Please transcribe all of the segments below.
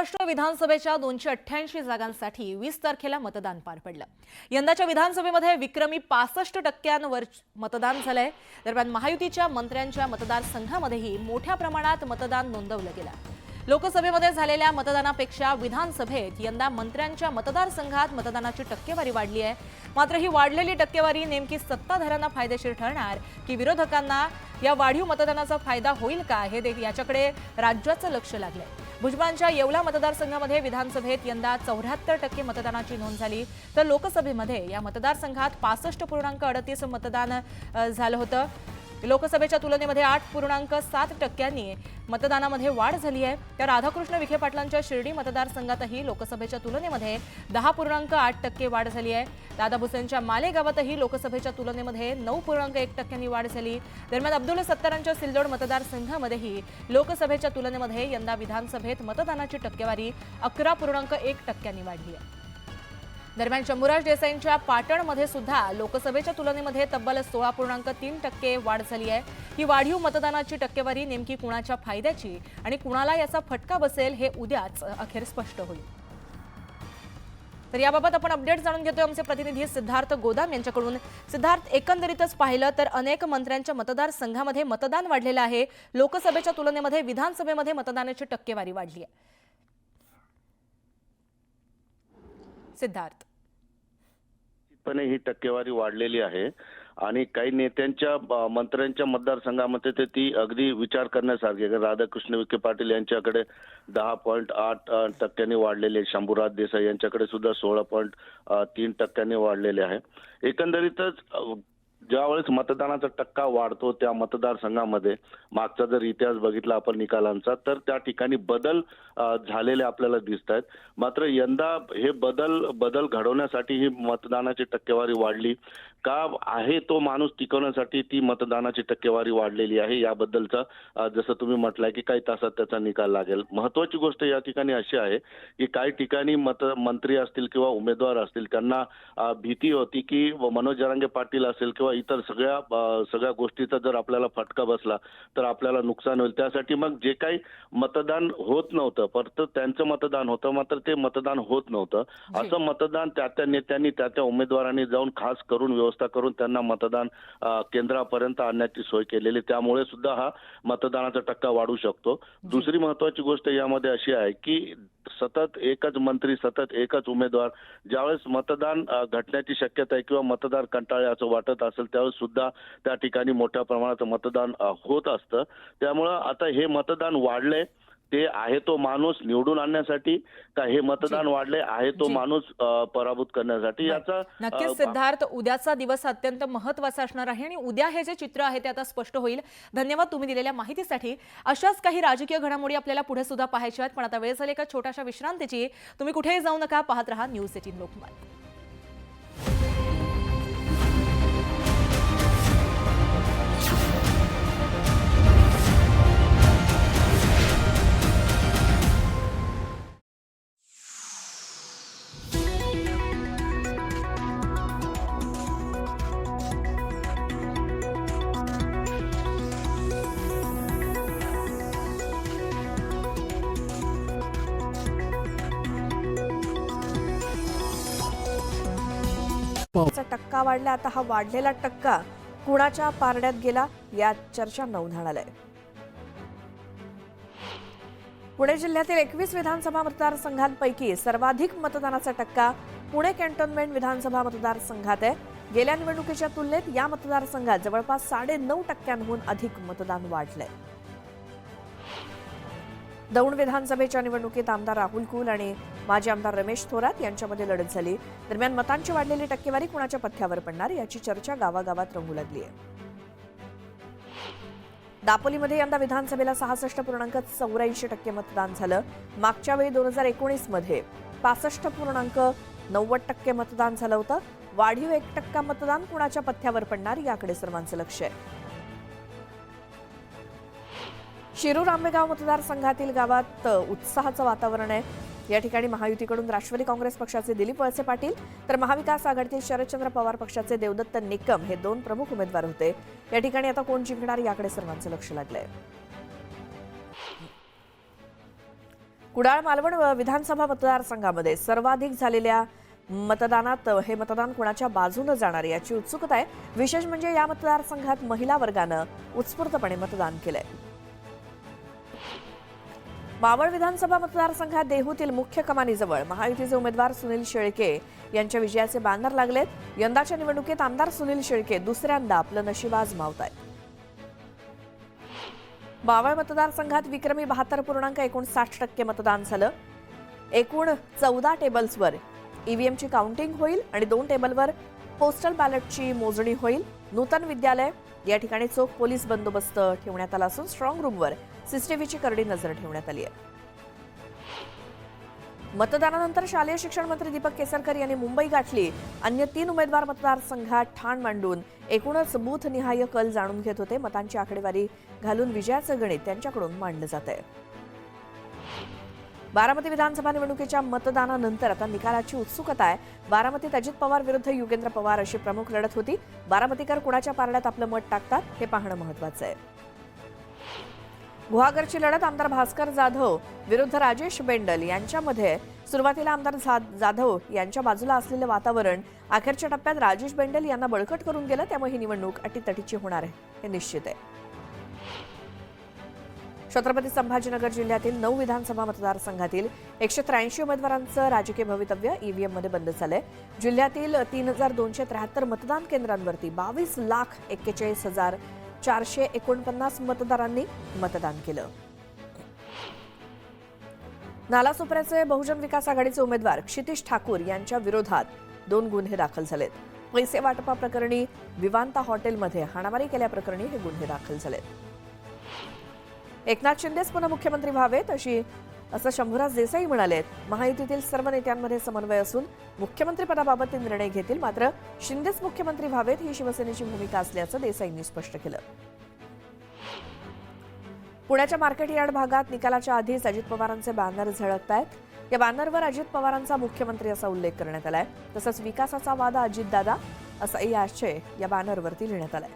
महाराष्ट्र विधानसभेच्या 288 जागांसाठी 20 तारखेला मतदान पार पडलं। यंदाच्या विधानसभेमध्ये विक्रमी 65% मतदान झालंय। दरम्यान महायुतीच्या मंत्र्यांच्या मतदारसंघामध्येही मोठ्या प्रमाणात मतदान नोंदवलं गेलं। लोकसभेमध्ये झालेल्या मतदानापेक्षा विधानसभेत यंदा मंत्र्यांच्या मतदारसंघात मतदानाची टक्केवारी वाढली आहे। मात्र ही वाढलेली टक्केवारी नेमकी सत्ताधाऱ्यांना फायदेशीर ठरणार की विरोधकांना या वाढीव मतदानाचा फायदा होईल का हे याच्याकडे राज्याचं लक्ष लागलंय। भुजबळांच्या येवला मतदारसंघामध्ये विधानसभेत यंदा 74% मतदानाची नोंद झाली, तर लोकसभेमध्ये या मतदारसंघात 65.38 मतदान झालं होतं। लोकसभेच्या तुलनेमध्ये 8.7% मतदानामध्ये वाढ झाली आहे। तर राधाकृष्ण विखे पाटलांच्या शिर्डी मतदारसंघातही लोकसभेच्या तुलनेमध्ये 10.8% वाढ झाली आहे। दादा भुसेंच्या मालेगावातही लोकसभेच्या तुलनेमध्ये 9.1% वाढ झाली। दरम्यान अब्दुल सत्तारांच्या सिल्लोड मतदारसंघामध्येही लोकसभेच्या तुलनेमध्ये यंदा विधानसभेत मतदानाची टक्केवारी 11.1% वाढली आहे। दरम्यान शंभूराज देसाईंच्या पाटणमध्ये सुद्धा लोकसभेच्या तुलनेमध्ये तब्बल 16.3% वाढ झाली आहे। ही वाढीव मतदानाची टक्केवारी नेमकी कुणाच्या फायद्याची आणि कुणाला याचा फटका बसेल हे उद्याच अखेर स्पष्ट होईल। तर याबाबत आपण अपडेट जाणून घेतोय आमचे प्रतिनिधी सिद्धार्थ गोदाम यांच्याकडून। सिद्धार्थ, एकंदरीतच पाहिलं तर अनेक मंत्र्यांच्या मतदारसंघामध्ये मतदान वाढलेलं आहे। लोकसभेच्या तुलनेमध्ये विधानसभेमध्ये मतदानाची टक्केवारी वाढली आहे। सिद्धार्थ, पण ही टक्केवारी वाढलेली आहे आणि काही नेत्यांच्या मंत्र्यांच्या मतदारसंघामध्ये तर ती अगदी विचार करण्यासारखी आहे। राधाकृष्ण विखे पाटील यांच्याकडे 10.8% वाढलेले, शंभूराज देसाई यांच्याकडे सुद्धा 16.3% वाढलेले आहे। एकंदरीतच ज्यावेळेस मतदानाचा टक्का वाढतो त्या मतदारसंघामध्ये मागचा जर इतिहास बघितला आपण निकालांचा तर त्या ठिकाणी बदल झालेले आपल्याला दिसत आहेत। मात्र यंदा हे बदल घडवण्यासाठी ही मतदानाची टक्केवारी वाढली का आहे तो माणूस टिकवण्यासाठी ती मतदानाची टक्केवारी वाढलेली आहे याबद्दलचा जसं तुम्ही म्हटलंय की काही तासात त्याचा निकाल लागेल। महत्त्वाची गोष्ट या ठिकाणी अशी आहे की काही ठिकाणी मंत्री असतील किंवा उमेदवार असतील त्यांना भीती होती की मनोज जरांगे पाटील असेल किंवा इतर सगळ्या गोष्टीचा जर आपल्याला फटका बसला तर आपल्याला नुकसान होईल। त्यासाठी मग जे काही मतदान होत नव्हतं परत त्यांचं मतदान होतं मात्र ते मतदान होत नव्हतं, असं मतदान त्या नेत्यांनी त्या उमेदवारांनी जाऊन खास करून व्यवस्था करून त्यांना मतदान केंद्रापर्यंत आणण्याची सोय केलेली, त्यामुळे सुद्धा हा मतदानाचा टक्का वाढू शकतो। दुसरी महत्वाची गोष्ट यामध्ये अशी आहे की सतत एकच मंत्री सतत एकच उमेदवार ज्यावेळेस मतदान घटण्याची शक्यता आहे किंवा मतदार कंटाळे असं वाटत असेल त्यावेळेस सुद्धा त्या ठिकाणी मोठ्या प्रमाणात मतदान होत असतं। त्यामुळे आता हे मतदान वाढले ते आहे तो माणूस निवडून आणण्यासाठी का हे मतदान वाढले आहे तो माणूस पराभूत करण्यासाठी याचा नक्कीच सिद्धार्थ, उद्याचा दिवस अत्यंत महत्त्वाचा असणार आहे आणि उद्या हे जे चित्र आहे ते आता स्पष्ट होईल। धन्यवाद तुम्ही दिलेल्या माहितीसाठी। अशाच काही राजकीय घडामोडी आपल्याला पुढे सुद्धा पाहायच्या आहेत, पण आता वेळ झाली एका छोट्याशा विश्रांतीची। तुम्ही कुठेही जाऊ नका, पाहत रहा न्यूज18 लोकमत। टक्का वाढला, आता हा वाढलेला टक्का कुणाच्या पारड्यात गेला या चर्चा उधाणालय। पुणे जिल्ह्यातील 21 विधानसभा मतदारसंघांपैकी सर्वाधिक मतदानाचा टक्का पुणे कॅन्टोन्मेंट विधानसभा मतदारसंघात आहे। गेल्या निवडणुकीच्या तुलनेत या मतदारसंघात जवळपास 9.5%हून अधिक मतदान वाढलंय। दौंड विधानसभेच्या निवडणुकीत आमदार राहुल कुल आणि माजी आमदार रमेश थोरात यांच्यामध्ये लढत झाली। दरम्यान मतांची वाढलेली टक्केवारी कुणाच्या पथ्यावर पडणार याची चर्चा गावागावात रंगू लागली आहे। दापोलीमध्ये यंदा विधानसभेला 66.84% मतदान झालं। मागच्या वेळी 2019 मध्ये 65.90% मतदान झालं होतं। वाढीव 1% मतदान कुणाच्या पथ्यावर पडणार याकडे सर्वांचं लक्ष आहे। शिरूर आंबेगाव मतदारसंघातील गावात उत्साहाचं वातावरण आहे। या ठिकाणी महायुतीकडून राष्ट्रवादी काँग्रेस पक्षाचे दिलीप वळसे पाटील तर महाविकास आघाडीतील शरदचंद्र पवार पक्षाचे देवदत्त निकम हे दोन प्रमुख उमेदवार होते। या ठिकाणी आता कोण जिंकणार याकडे सर्वांचं लक्ष लागलंय। कुडाळ मालवण विधानसभा मतदारसंघामध्ये सर्वाधिक झालेल्या मतदानात हे मतदान कोणाच्या बाजूने जाणार याची उत्सुकता आहे. विशेष म्हणजे या मतदारसंघात महिला वर्गानं उत्स्फूर्तपणे मतदान केलंय. मावळ विधानसभा मतदारसंघात देहूतील मुख्य कमानीजवळ महायुतीचे उमेदवार सुनील शेळके यांच्या विजयाचे बॅनर लागलेत. यंदाच्या निवडणुकीत आमदार सुनील शेळके दुसऱ्यांदा आपलं नशीब आजमावतायत. मावळ मतदारसंघात विक्रमी 72.59% मतदान झालं. एकूण 14 टेबल्सवर ईव्हीएमची काउंटिंग होईल आणि 2 टेबलवर पोस्टल बॅलेटची मोजणी होईल. नूतन विद्यालय या ठिकाणी चोख पोलीस बंदोबस्त ठेवण्यात आला असून स्ट्रॉंग रूमवर सीसीटीव्हीची करडी नजर ठेवण्यात आली आहे. मतदानानंतर शालेय शिक्षण मंत्री दीपक केसरकर यांनी मुंबई गाठली. अन्य 3 उमेदवार मतदारसंघात ठाण मांडून एकूणच बूथनिहाय कल जाणून घेत होते. मतांची आकडेवारी घालून विजयाचं गणित त्यांच्याकडून मांडलं जात आहे. बारामती विधानसभा निवडणुकीच्या मतदानानंतर आता निकालाची उत्सुकता आहे. बारामतीत अजित पवार विरुद्ध युगेंद्र पवार अशी प्रमुख लढत होती. बारामतीकर कुणाच्या पारड्यात आपलं मत टाकतात हे पाहणं महत्त्वाचं आहे. गुहागरची लढत आमदार भास्कर जाधव विरुद्ध राजेश बेंडल यांच्यामध्ये सुरुवातीला आमदार जाधव यांच्या बाजूला असलेलं वातावरण अखेरच्या टप्प्यात राजेश बेंडल यांना बळकट करून गेलं. त्यामुळे ही निवडणूक अटीतटीची होणार आहे हे निश्चित आहे. छत्रपती संभाजीनगर जिल्ह्यातील 9 विधानसभा मतदारसंघातील 183 उमेदवारांचं राजकीय भवितव्य ईव्हीएममध्ये बंद झालंय. जिल्ह्यातील 3273 मतदान केंद्रांवरती 22,41,449 मतदारांनी मतदान केलं. नालासोपाऱ्याचे बहुजन विकास आघाडीचे उमेदवार क्षितिश ठाकूर यांच्या विरोधात 2 गुन्हे दाखल झालेत. पैसे वाटपाप्रकरणी विवांता हॉटेलमध्ये हाणामारी केल्याप्रकरणी हे गुन्हे दाखल झालेत. एकनाथ शिंदेच पुन्हा मुख्यमंत्री व्हावेत असं शंभूराज देसाई म्हणालेत. महायुतीतील सर्व नेत्यांमध्ये समन्वय असून मुख्यमंत्रीपदाबाबत ते निर्णय घेतील. मात्र शिंदेच मुख्यमंत्री व्हावेत ही शिवसेनेची भूमिका असल्याचं देसाईंनी स्पष्ट केलं. पुण्याच्या मार्केट यार्ड भागात निकालाच्या आधीच अजित पवारांचे बॅनर झळकतायत. या बॅनरवर अजित पवारांचा मुख्यमंत्री असा उल्लेख करण्यात आलाय. तसंच विकासाचा वादा अजितदादा असाही आशय या बॅनरवरती लिहिण्यात आलाय.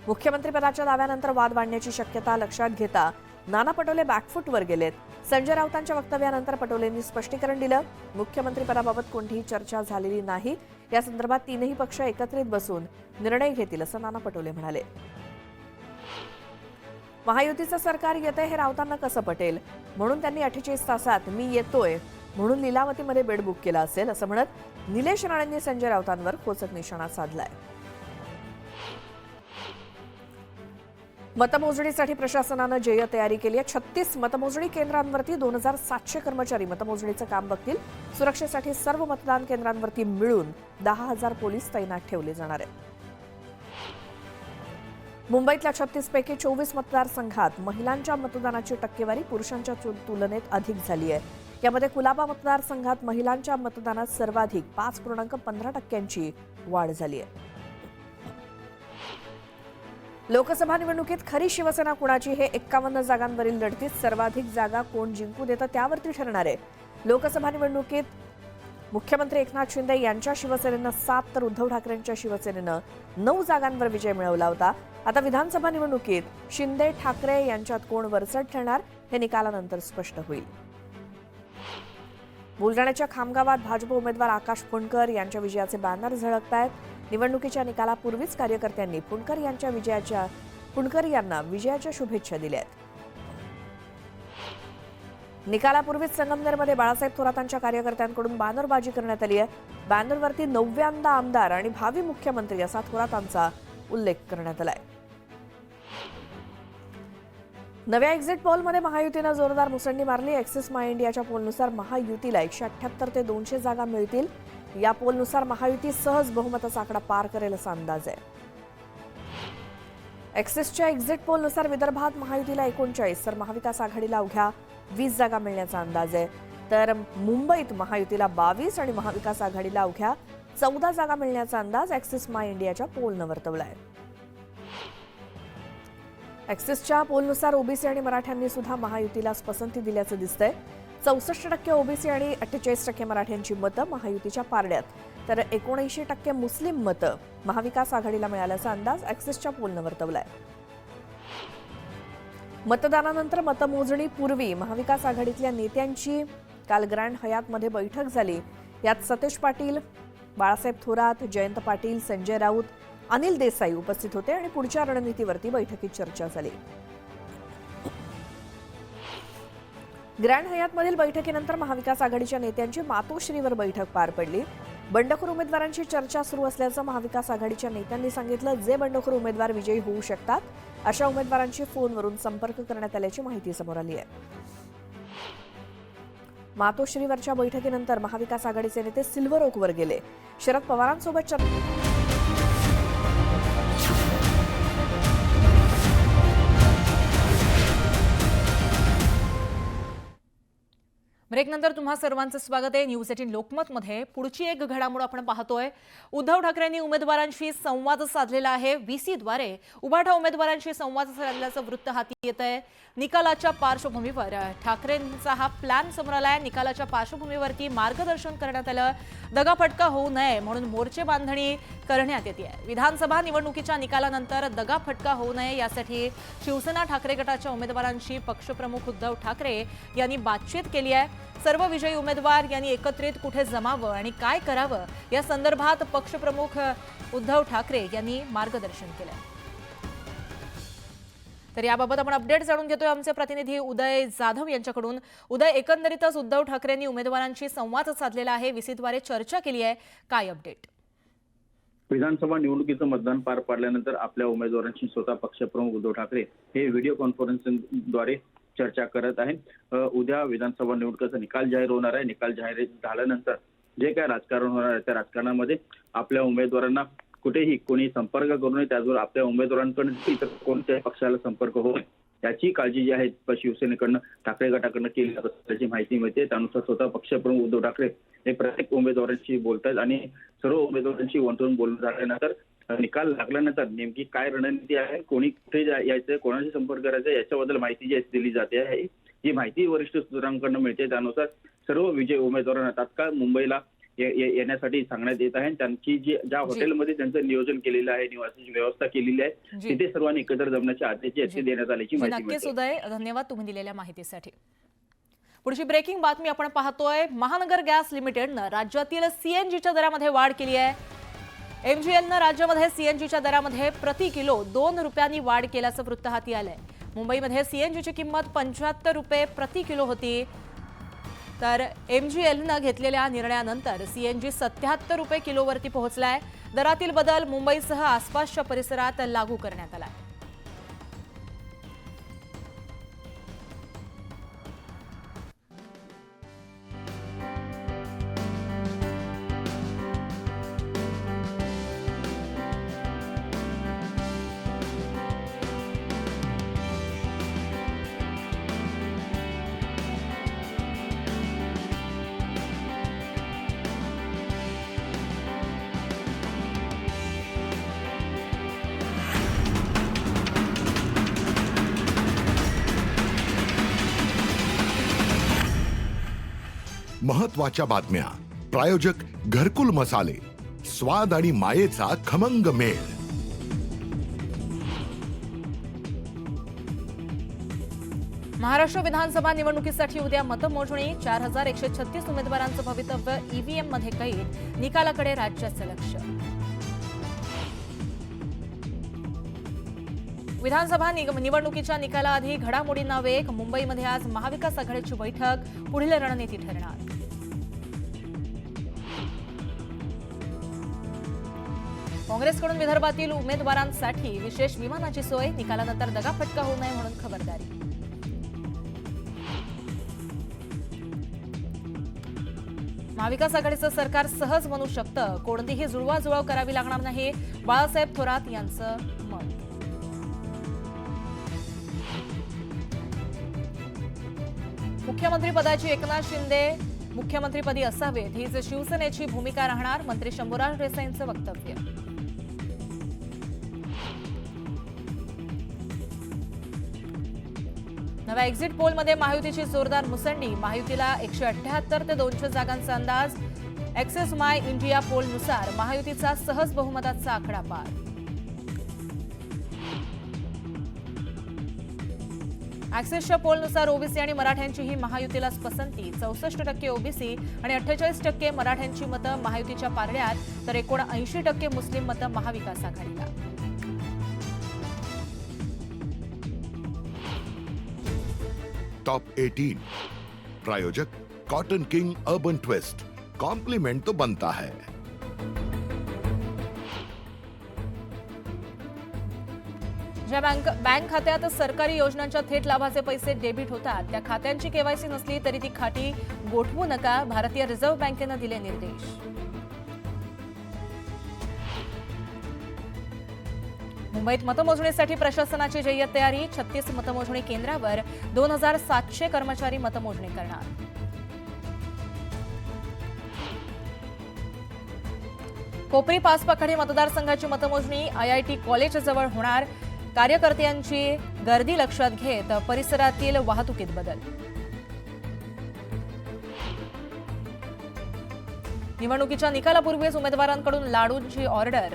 मुख्यमंत्रीपदाच्या दाव्यानंतर वाद वाढण्याची शक्यता लक्षात घेता नाना पटोले बॅकफूटवर गेलेत. संजय राऊतांच्या वक्तव्यानंतर पटोलेंनी स्पष्टीकरण दिलं. मुख्यमंत्रीपदाबाबत कोणतीही चर्चा झालेली नाही. या संदर्भात 3ही पक्ष एकत्रित बसून निर्णय घेतील असं नाना पटोले म्हणाले. महायुतीचं सरकार येतंय हे राऊतांना कसं पटेल म्हणून त्यांनी 48 तासात मी येतोय म्हणून लीलावतीमध्ये बेड बुक केला असेल असं म्हणत निलेश राणेंनी संजय राऊतांवर खोचक निशाणा साधलाय. मतमोजणीसाठी प्रशासनानं जय तयारी केली आहे. 36 मतमोजणी केंद्रांवरती 2700 कर्मचारी मतमोजणीचं काम बघतील. सुरक्षेसाठी सर्व मतदान केंद्रांवरती मिळून 10,000 पोलीस तैनात ठेवले जाणार आहेत. मुंबईतल्या 36 पैकी 24 मतदारसंघात महिलांच्या मतदानाची टक्केवारी पुरुषांच्या तुलनेत अधिक झाली आहे. यामध्ये कुलाबा मतदारसंघात महिलांच्या मतदानात सर्वाधिक 5.15% वाढ झाली आहे. लोकसभा निवडणुकीत खरी शिवसेना कुणाची हे 51 जागांवरील लढतीत सर्वाधिक जागा कोण जिंकू देतं त्यावरती ठरणार आहे. लोकसभा निवडणुकीत मुख्यमंत्री एकनाथ शिंदे यांच्या शिवसेनेनं 7 तर उद्धव ठाकरेंच्या शिवसेनेनं 9 जागांवर विजय मिळवला होता. आता विधानसभा निवडणुकीत शिंदे ठाकरे यांच्यात कोण वरचढ ठरणार हे निकालानंतर स्पष्ट होईल. बुलढाण्याच्या खामगावात भाजप उमेदवार आकाश फुंडकर यांच्या विजयाचे बॅनर झळकतायत. निवडणुकीच्या निकालापूर्वीच कार्यकर्त्यांनी फुंडकर यांना विजयाच्या शुभेच्छा दिल्या आहेत. निकालापूर्वीच संगमनेरमध्ये बाळासाहेब थोरातांच्या कार्यकर्त्यांकडून बॅनरबाजी करण्यात आली आहे. बॅनरवरती 9व्यांदा आमदार आणि भावी मुख्यमंत्री असा थोरातांचा उल्लेख करण्यात आलाय. नव्या एक्झिट पोलमध्ये महायुतीनं जोरदार मुसंडी मारली. ॲक्सिस माय इंडियाच्या पोलनुसार महायुतीला 178 ते 200 जागा मिळतील. या पोलनुसार महायुती सहज बहुमताचा आकडा पार करेल असा अंदाज आहे. ॲक्सिसच्या एक्झिट पोलनुसार विदर्भात महायुतीला 39 तर महाविकास आघाडीला अवघ्या 20 जागा मिळण्याचा अंदाज आहे. तर मुंबईत महायुतीला 22 आणि महाविकास आघाडीला अवघ्या 14 जागा मिळण्याचा अंदाज ॲक्सिस माय इंडियाच्या पोलनं वर्तवला आहे. ॲक्सिसच्या पोलनुसार ओबीसी आणि मराठ्यांनी सुद्धा महायुतीला पसंती दिल्याचं दिसतंय. 64% ओबीसी आणि 48% मराठ्यांची मतं महायुतीच्या पारड्यात तर 79% मुस्लिम मतं महाविकास आघाडीला मिळाल्याचा अंदाज ॲक्सिसच्या पोलनं वर्तवलाय. मतदानानंतर मतमोजणीपूर्वी महाविकास आघाडीतल्या नेत्यांची काल ग्रँड हयातमध्ये बैठक झाली. यात सतेज पाटील, बाळासाहेब थोरात, जयंत पाटील, संजय राऊत, अनिल देसाई उपस्थित होते आणि पुढच्या रणनीतीवरती बैठकीत चर्चा झाली. ग्रँड हयातमधील बैठकीनंतर महाविकास आघाडीच्या नेत्यांची मातोश्रीवर बैठक पार पडली. बंडखोर उमेदवारांची चर्चा सुरू असल्याचं महाविकास आघाडीच्या नेत्यांनी सांगितलं. जे बंडखोर उमेदवार विजयी होऊ शकतात अशा उमेदवारांशी फोनवरून संपर्क करण्यात आल्याची माहिती समोर आली आहे. मातोश्रीवरच्या बैठकीनंतर महाविकास आघाडीचे नेते सिल्व्हर ओकवर गेले. शरद पवारांसोबत चर्चा. ब्रेकनंतर तुम्हा सर्वांचं स्वागत आहे. न्यूज 18 लोकमतमध्ये पुढची एक घडामोड आपण पाहतोय. उद्धव ठाकरेंनी उमेदवारांशी संवाद साधलेला आहे. व्हीसीद्वारे उभाठा उमेदवारांशी संवाद साधल्याचं वृत्त हाती येत आहे. निकालाच्या पार्श्वभूमीवर ठाकरेंचा हा प्लॅन समोर आलाय. निकालाच्या पार्श्वभूमीवरती मार्गदर्शन करण्यात आलं. दगाफटका होऊ नये म्हणून मोर्चे बांधणी करण्यात येते. विधानसभा निवडणुकीच्या निकालानंतर दगाफटका होऊ नये यासाठी शिवसेना ठाकरे गटाच्या उमेदवारांशी पक्षप्रमुख उद्धव ठाकरे यांनी बातचीत केली आहे. सर्व विजयी उमेदवार यांनी एकत्रित कुठे जमावं आणि काय करावं या संदर्भात पक्षप्रमुख उद्धव ठाकरे यांनी मार्गदर्शन केलं. तर याबाबत आपण अपडेट जाणून घेतोय आमचे प्रतिनिधी उदय जाधव यांच्याकडून. उदय, एकंदरीतच उद्धव ठाकरेंनी उमेदवारांशी संवाद साधलेला आहे, व्हीसीद्वारे चर्चा केली आहे, काय अपडेट? विधानसभा निवडणुकीचं मतदान पार पाडल्यानंतर आपल्या उमेदवारांशी स्वतः पक्षप्रमुख उद्धव ठाकरे हे व्हिडिओ कॉन्फरन्सिंगद्वारे चर्चा करत आहे. उद्या विधानसभा निवडणुकीचा निकाल जाहीर होणार आहे. निकाल जाहीर झाल्यानंतर जे काय राजकारण होणार आहे त्या राजकारणामध्ये आपल्या उमेदवारांना कुठेही कोणी संपर्क करू नये, त्याचबरोबर आपल्या उमेदवारांकडून इतर कोणत्याही पक्षाला संपर्क होऊ नये याची काळजी जी आहे शिवसेनेकडनं ठाकरे गटाकडनं केली जात असल्याची माहिती मिळते. त्यानुसार स्वतः पक्षप्रमुख उद्धव ठाकरे हे प्रत्येक उमेदवारांशी बोलतात आणि सर्व उमेदवारांशी वन टू वन बोलून झाल्यानंतर निकाल लागल्यानंतर नेमकी काय रणनीती आहे, कोणी कुठे यायचं, कोणाशी संपर्क करायचा याच्याबद्दल माहिती जी दिली जाते आहे. जी माहिती वरिष्ठ सूत्रांकडून मिळते त्यानुसार सर्व विजयी उमेदवारांना तात्काळ मुंबईला येण्यासाठी सांगण्यात येत आहे. त्यांची जी ज्या हॉटेलमध्ये त्यांचं नियोजन केलेलं आहे, निवासाची व्यवस्था केलेली आहे, तिथे सर्वांनी एकत्र जमण्याचे आदेश देण्यात आल्याची माहिती नक्कीच उदय, धन्यवाद तुम्ही दिलेल्या माहितीसाठी. पुढची ब्रेकिंग बातमी आपण पाहतोय. महानगर गॅस लिमिटेडनं राज्यातील सीएनजीच्या दरामध्ये वाढ केली आहे. एमजीएलनं राज्यामध्ये सीएनजीच्या दरामध्ये प्रति किलो 2 रुपयांनी वाढ केल्याचं वृत्त हाती आलंय. मुंबईमध्ये सीएनजीची किंमत 75 रुपये प्रति किलो होती, तर एमजीएलनं घेतलेल्या निर्णयानंतर सीएनजी 77 रुपये किलोवरती पोहोचलाय. दरातील बदल मुंबईसह आसपासच्या परिसरात लागू करण्यात आलाय. महत्त्वाच्या बातम्या. प्रायोजक घरकुल मसाले, स्वाद आणि मायेचा खमंग मेळ. महाराष्ट्र विधानसभा निवडणुकीसाठी उद्या मतमोजणी. 4136 उमेदवारांचं भवितव्य ईव्हीएम मध्ये कैद. निकालाकडे राज्याचं लक्ष. विधानसभा निवडणुकीच्या निकालाआधी घडामोडींना वेग. मुंबईमध्ये आज महाविकास आघाडीची बैठक. पुढील रणनीती ठरणार. काँग्रेसकडून विदर्भातील उमेदवारांसाठी विशेष विमानाची सोय. निकालानंतर दगाफटका होऊ नये म्हणून खबरदारी. महाविकास आघाडीचं सरकार सहज बनू शकतं. कोणतीही जुळवाजुळव करावी लागणार नाही. बाळासाहेब थोरात यांचं मत. मुख्यमंत्रीपदाची एकनाथ शिंदे मुख्यमंत्रीपदी असावेत हीच शिवसेनेची भूमिका राहणार. मंत्री शंभूराज देसाईंचं वक्तव्य. नव्या एक्झिट पोलमध्ये महायुतीची जोरदार मुसंडी. महायुतीला 178 ते 200 जागांचा अंदाज. ॲक्सेस माय इंडिया पोलनुसार महायुतीचा सहज बहुमताचा आकडा पार. ऍक्सिसच्या पोलनुसार ओबीसी आणि मराठ्यांचीही महायुतीलाच पसंती. 64% ओबीसी आणि 48% मराठ्यांची मतं महायुतीच्या पारड्यात, तर 79% मुस्लिम मतं महाविकास आघाडीला. टॉप 18 प्रायोजक Cotton King Urban Twist, compliment तो बनता है. ज्या बँक खात्यात सरकारी योजनांच्या थेट लाभाचे पैसे डेबिट होतात त्या खात्यांची केवायसी नसली तरी ती खाती गोठवू नका, भारतीय रिझर्व्ह बँकेनं दिले निर्देश. मुंबईत मतमोजणीसाठी प्रशासनाची जय्यत तयारी. 36 मतमोजणी केंद्रावर 2700 कर्मचारी मतमोजणी करणार. कोपरी पाचपखाडी मतदारसंघाची मतमोजणी IIT कॉलेजजवळ होणार. कार्यकर्त्यांची गर्दी लक्षात घेत परिसरातील वाहतुकीत बदल. निवडणुकीच्या निकालापूर्वीच उमेदवारांकडून लाडूंची ऑर्डर.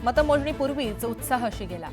मतमोजणीपूर्वीच उत्साहाशी गेला.